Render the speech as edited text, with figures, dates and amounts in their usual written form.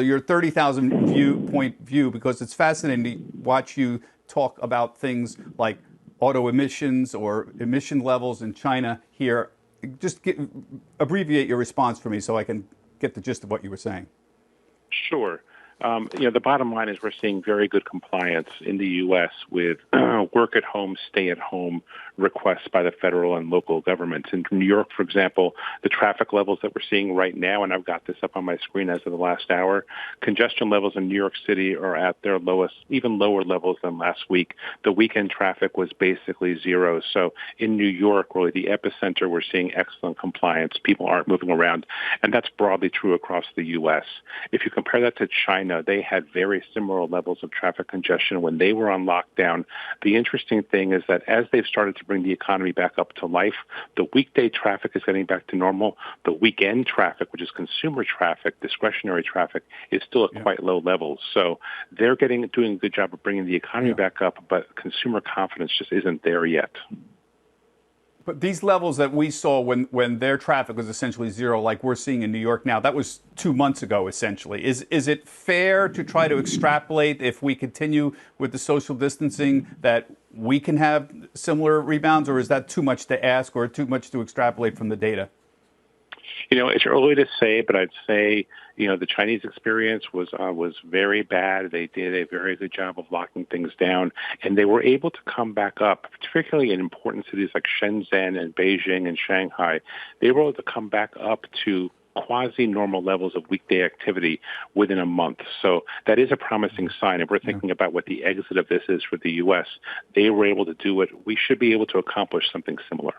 your 30,000 viewpoint view, because it's fascinating to watch you talk about things like auto emissions or emission levels in China here. Just abbreviate your response for me so I can get the gist of what you were saying. Sure. The bottom line is we're seeing very good compliance in the U.S. with work-at-home, stay-at-home requests by the federal and local governments. In New York, for example, the traffic levels that we're seeing right now, and I've got this up on my screen as of the last hour, congestion levels in New York City are at their lowest, even lower levels than last week. The weekend traffic was basically zero. So in New York, really the epicenter, we're seeing excellent compliance. People aren't moving around, and that's broadly true across the U.S. If you compare that to China, they had very similar levels of traffic congestion when they were on lockdown. The interesting thing is that as they've started to bring the economy back up to life, the weekday traffic is getting back to normal. The weekend traffic, which is consumer traffic, discretionary traffic, is still at quite low levels. So they're doing a good job of bringing the economy back up, but consumer confidence just isn't there yet. But these levels that we saw when their traffic was essentially zero, like we're seeing in New York now, that was 2 months ago, essentially. Is it fair to try to extrapolate, if we continue with the social distancing, that we can have similar rebounds, or is that too much to ask or too much to extrapolate from the data? It's early to say, but I'd say, the Chinese experience was very bad. They did a very good job of locking things down, and they were able to come back up, particularly in important cities like Shenzhen and Beijing and Shanghai. They were able to come back up to quasi-normal levels of weekday activity within a month. So that is a promising sign. If we're thinking about what the exit of this is for the U.S., they were able to do it. We should be able to accomplish something similar.